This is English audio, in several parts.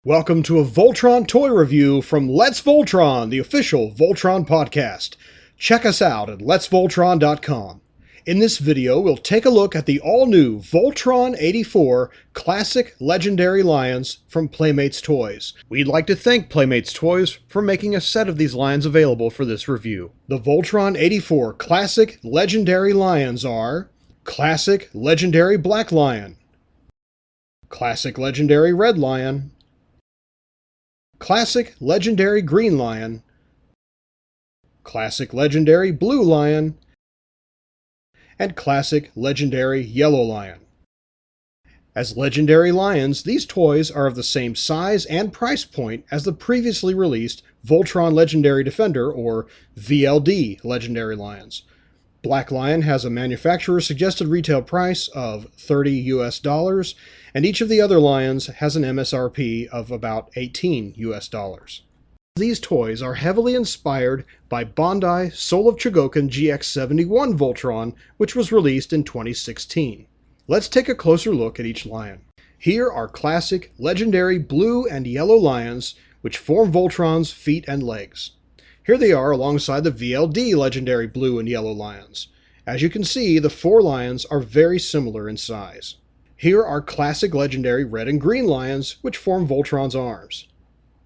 Welcome to a Voltron toy review from Let's Voltron, the official Voltron podcast. Check us out at letsvoltron.com. In this video, we'll take a look at the all-new Voltron 84 Classic Legendary Lions from Playmates Toys. We'd like to thank Playmates Toys for making a set of these lions available for this review. The Voltron 84 Classic Legendary Lions are Classic Legendary Black Lion, Classic Legendary Red Lion, Classic Legendary Green Lion, Classic Legendary Blue Lion, and Classic Legendary Yellow Lion. As Legendary Lions, these toys are of the same size and price point as the previously released Voltron Legendary Defender, or VLD Legendary Lions. Black Lion has a manufacturer's suggested retail price of $30 US, and each of the other lions has an MSRP of about $18 US. These toys are heavily inspired by Bandai Soul of Chogokin GX71 Voltron, which was released in 2016. Let's take a closer look at each lion. Here are classic legendary blue and yellow lions, which form Voltron's feet and legs. Here they are alongside the VLD legendary blue and yellow lions. As you can see, the four lions are very similar in size. Here are classic legendary red and green lions, which form Voltron's arms.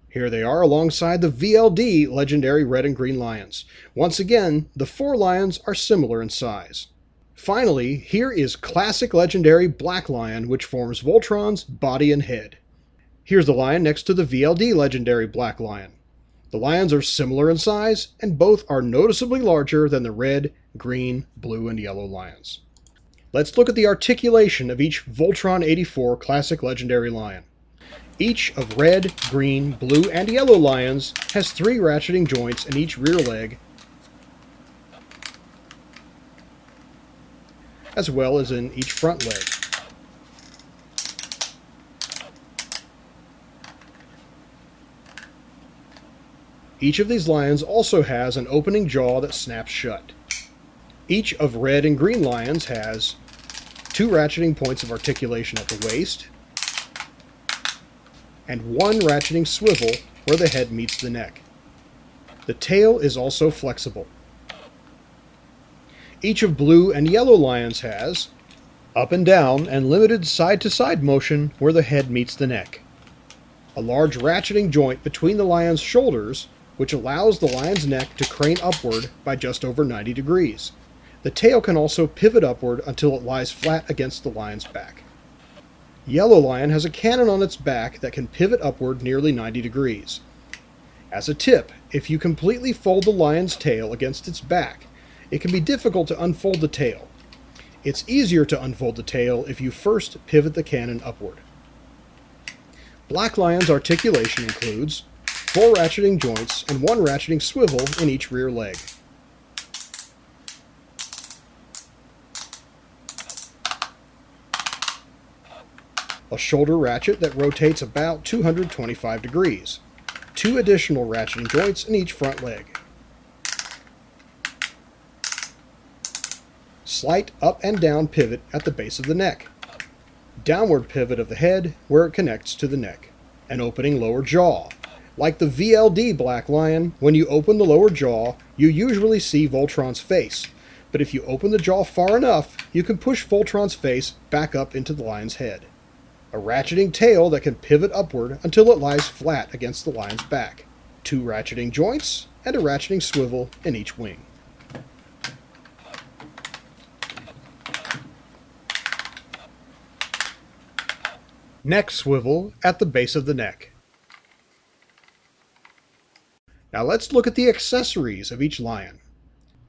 Here they are alongside the VLD legendary red and green lions. Once again, the four lions are similar in size. Finally, here is classic legendary black lion, which forms Voltron's body and head. Here's the lion next to the VLD legendary black lion. The lions are similar in size, and both are noticeably larger than the red, green, blue, and yellow lions. Let's look at the articulation of each Voltron 84 Classic Legendary Lion. Each of red, green, blue, and yellow lions has 3 ratcheting joints in each rear leg, as well as in each front leg. Each of these lions also has an opening jaw that snaps shut. Each of red and green lions has 2 ratcheting points of articulation at the waist, and 1 ratcheting swivel where the head meets the neck. The tail is also flexible. Each of blue and yellow lions has up and down and limited side-to-side motion where the head meets the neck. A large ratcheting joint between the lion's shoulders, which allows the lion's neck to crane upward by just over 90 degrees. The tail can also pivot upward until it lies flat against the lion's back. Yellow lion has a cannon on its back that can pivot upward nearly 90 degrees. As a tip, if you completely fold the lion's tail against its back, it can be difficult to unfold the tail. It's easier to unfold the tail if you first pivot the cannon upward. Black lion's articulation includes 4 ratcheting joints and 1 ratcheting swivel in each rear leg. A shoulder ratchet that rotates about 225 degrees. 2 additional ratcheting joints in each front leg. Slight up and down pivot at the base of the neck. Downward pivot of the head where it connects to the neck. An opening lower jaw. Like the VLD Black Lion, when you open the lower jaw, you usually see Voltron's face. But if you open the jaw far enough, you can push Voltron's face back up into the lion's head. A ratcheting tail that can pivot upward until it lies flat against the lion's back. 2 ratcheting joints, and a ratcheting swivel in each wing. Neck swivel at the base of the neck. Now let's look at the accessories of each lion.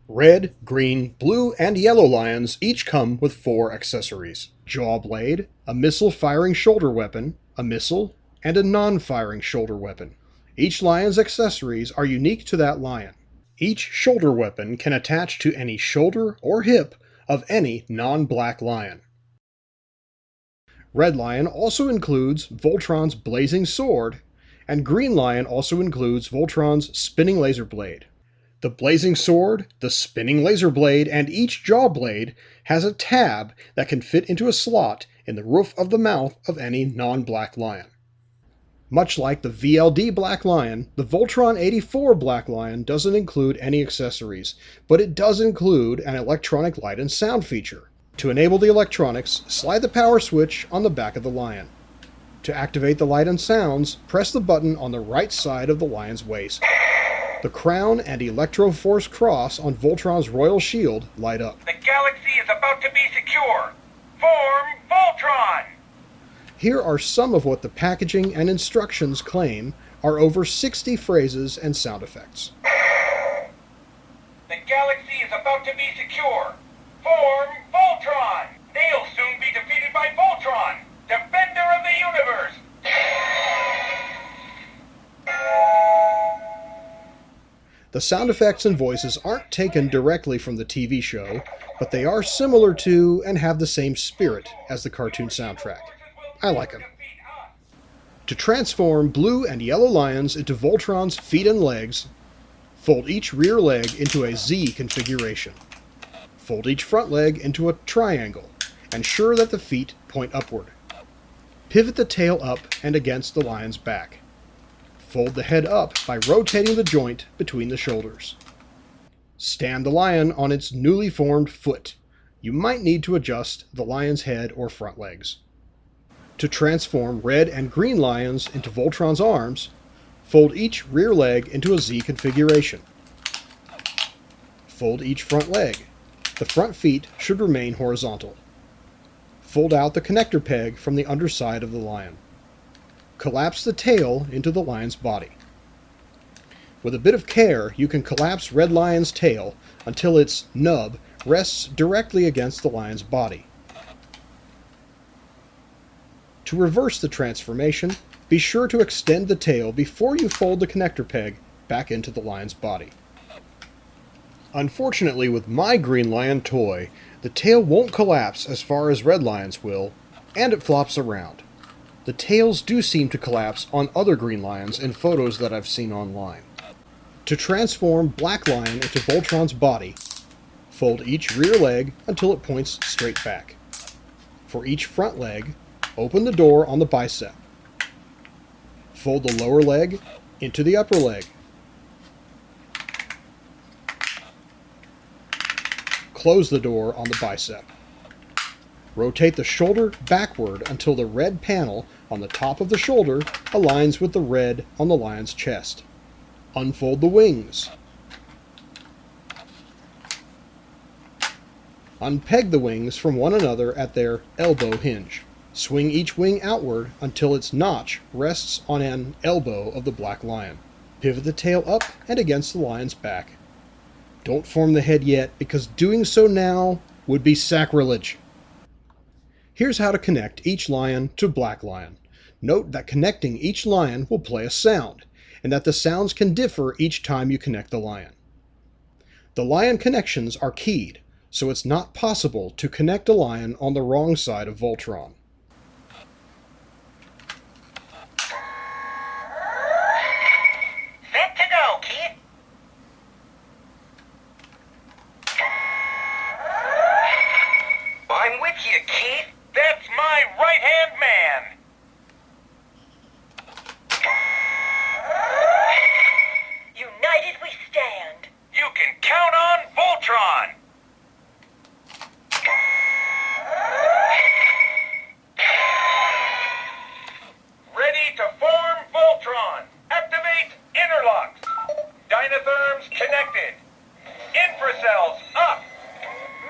Red, green, blue, and yellow lions each come with 4 accessories. Jaw blade, a missile-firing shoulder weapon, a missile, and a non-firing shoulder weapon. Each lion's accessories are unique to that lion. Each shoulder weapon can attach to any shoulder or hip of any non-black lion. Red lion also includes Voltron's blazing sword, and green lion also includes Voltron's spinning laser blade. The blazing sword, the spinning laser blade, and each jaw blade has a tab that can fit into a slot in the roof of the mouth of any non-black lion. Much like the VLD Black Lion, the Voltron 84 Black Lion doesn't include any accessories, but it does include an electronic light and sound feature. To enable the electronics, slide the power switch on the back of the Lion. To activate the light and sounds, press the button on the right side of the Lion's waist. The crown and Electro-Force cross on Voltron's royal shield light up. The galaxy is about to be secure. Form Voltron! Here are some of what the packaging and instructions claim are over 60 phrases and sound effects. The galaxy is about to be secure. Form Voltron! They'll soon be defeated by Voltron, defender of the universe! The sound effects and voices aren't taken directly from the TV show, but they are similar to and have the same spirit as the cartoon soundtrack. I like them. To transform blue and yellow lions into Voltron's feet and legs, fold each rear leg into a Z configuration. Fold each front leg into a triangle, ensure that the feet point upward. Pivot the tail up and against the lion's back. Fold the head up by rotating the joint between the shoulders. Stand the lion on its newly formed foot. You might need to adjust the lion's head or front legs. To transform red and green lions into Voltron's arms, fold each rear leg into a Z configuration. Fold each front leg. The front feet should remain horizontal. Fold out the connector peg from the underside of the lion. Collapse the tail into the lion's body. With a bit of care, you can collapse Red Lion's tail until its nub rests directly against the lion's body. To reverse the transformation, be sure to extend the tail before you fold the connector peg back into the lion's body. Unfortunately, with my Green Lion toy, the tail won't collapse as far as Red Lion's will, and it flops around. The tails do seem to collapse on other Green Lions in photos that I've seen online. To transform Black Lion into Voltron's body, fold each rear leg until it points straight back. For each front leg, open the door on the bicep. Fold the lower leg into the upper leg. Close the door on the bicep. Rotate the shoulder backward until the red panel on the top of the shoulder aligns with the red on the lion's chest. Unfold the wings. Unpeg the wings from one another at their elbow hinge. Swing each wing outward until its notch rests on an elbow of the Black Lion. Pivot the tail up and against the lion's back. Don't form the head yet, because doing so now would be sacrilege. Here's how to connect each lion to Black Lion. Note that connecting each lion will play a sound, and that the sounds can differ each time you connect the lion. The lion connections are keyed, so it's not possible to connect a lion on the wrong side of Voltron. Set to go, kid. I'm with you, kid. That's my right-hand man. United we stand. You can count on Voltron. Ready to form Voltron. Activate interlocks. Dynatherms connected. Infracells up.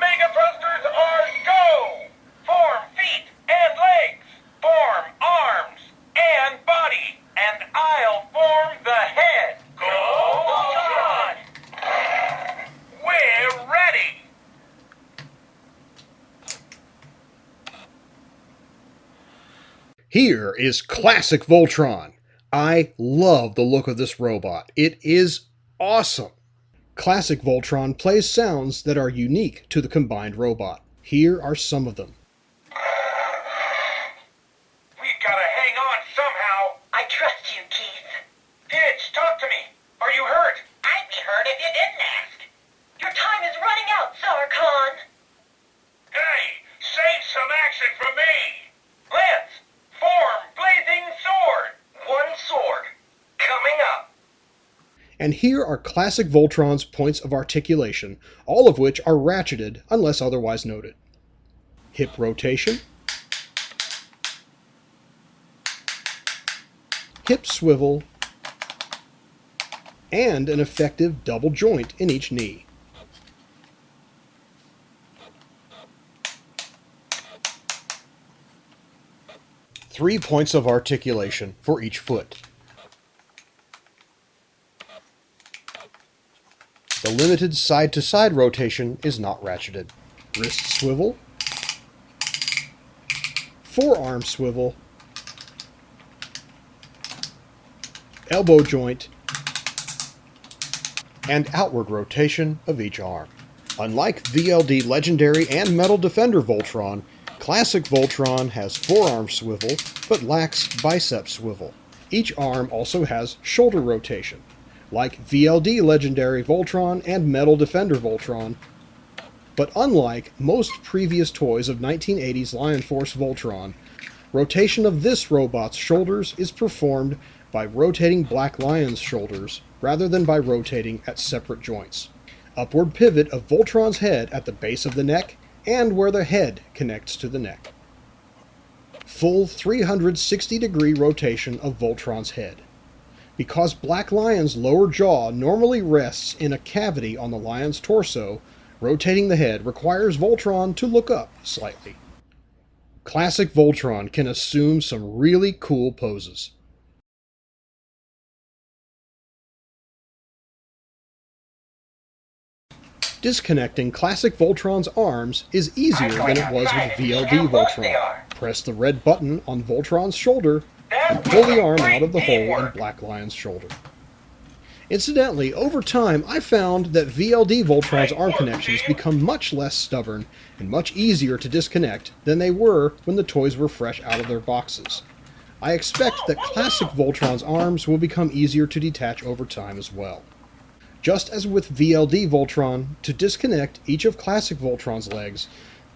Mega thrusters are go. Form feet and legs. Form arms and body. And I'll form the head. Go Voltron! We're ready. Here is Classic Voltron. I love the look of this robot. It is awesome. Classic Voltron plays sounds that are unique to the combined robot. Here are some of them. We gotta hang on somehow. I trust you, Keith. Pitch, talk to me. Are you hurt? I'd be hurt if you didn't ask. Your time is running out, Sarkon. Hey, save some action for me. Lance, form blazing sword. One And here are Classic Voltron's points of articulation, all of which are ratcheted unless otherwise noted. Hip rotation, hip swivel, and an effective double joint in each knee. Three points of articulation for each foot. The limited side-to-side rotation is not ratcheted. Wrist swivel, forearm swivel, elbow joint, and outward rotation of each arm. Unlike VLD Legendary and Metal Defender Voltron, Classic Voltron has forearm swivel, but lacks bicep swivel. Each arm also has shoulder rotation. Like VLD Legendary Voltron and Metal Defender Voltron, but unlike most previous toys of 1980s Lion Force Voltron, rotation of this robot's shoulders is performed by rotating Black Lion's shoulders rather than by rotating at separate joints. Upward pivot of Voltron's head at the base of the neck and where the head connects to the neck. Full 360-degree rotation of Voltron's head. Because Black Lion's lower jaw normally rests in a cavity on the lion's torso, rotating the head requires Voltron to look up slightly. Classic Voltron can assume some really cool poses. Disconnecting Classic Voltron's arms is easier than it was with VLD Voltron. Press the red button on Voltron's shoulder and pull the arm out of the hole in Black Lion's shoulder. Incidentally, over time I found that VLD Voltron's arm connections become much less stubborn and much easier to disconnect than they were when the toys were fresh out of their boxes. I expect that Classic Voltron's arms will become easier to detach over time as well. Just as with VLD Voltron, to disconnect each of Classic Voltron's legs,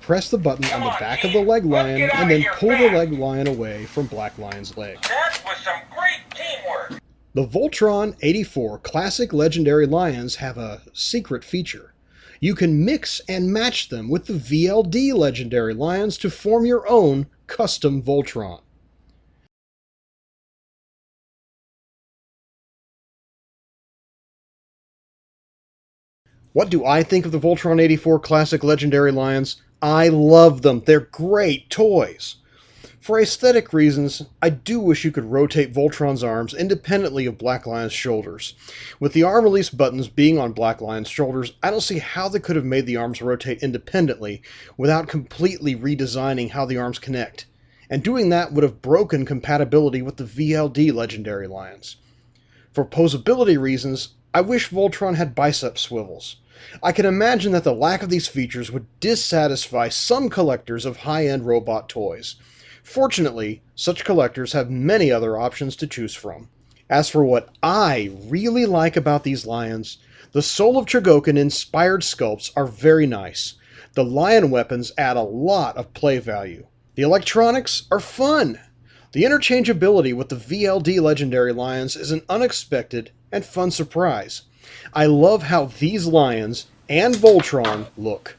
press the button on the back of the leg lion and then pull the leg lion away from Black Lion's leg. That was some great teamwork. The Voltron 84 Classic Legendary Lions have a secret feature. You can mix and match them with the VLD Legendary Lions to form your own custom Voltron. What do I think of the Voltron 84 Classic Legendary Lions? I love them. They're great toys. For aesthetic reasons, I do wish you could rotate Voltron's arms independently of Black Lion's shoulders. With the arm release buttons being on Black Lion's shoulders, I don't see how they could have made the arms rotate independently without completely redesigning how the arms connect. And doing that would have broken compatibility with the VLD Legendary Lions. For poseability reasons, I wish Voltron had bicep swivels. I can imagine that the lack of these features would dissatisfy some collectors of high-end robot toys. Fortunately, such collectors have many other options to choose from. As for what I really like about these lions, the Soul of Chogokin-inspired sculpts are very nice. The lion weapons add a lot of play value. The electronics are fun. The interchangeability with the VLD Legendary Lions is an unexpected and fun surprise. I love how these lions and Voltron look.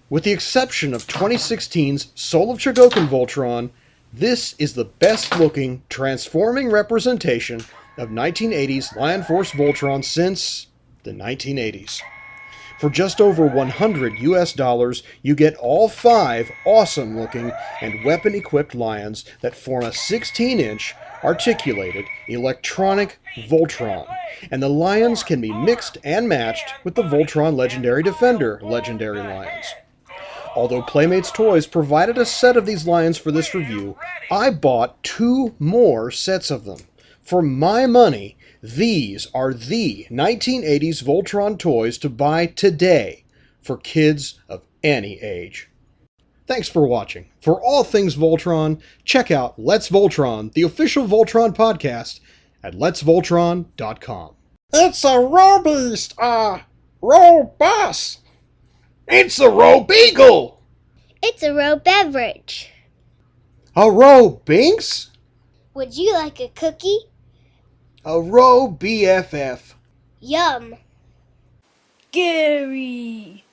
With the exception of 2016's Soul of Chogokin Voltron, this is the best-looking, transforming representation of 1980s Lion Force Voltron since the 1980s. For just over $100 US, you get all 5 awesome-looking and weapon-equipped lions that form a 16-inch, articulated, electronic Voltron, and the lions can be mixed and matched with the Voltron Legendary Defender Legendary Lions. Although Playmates Toys provided a set of these lions for this review, I bought 2 more sets of them. For my money, these are the 1980s Voltron toys to buy today for kids of any age. Thanks for watching. For all things Voltron, check out Let's Voltron, the official Voltron podcast, at letsvoltron.com. It's a robeast, robust. It's a row beagle! It's a row beverage. A row binks? Would you like a cookie? A row BFF. Yum. Scary.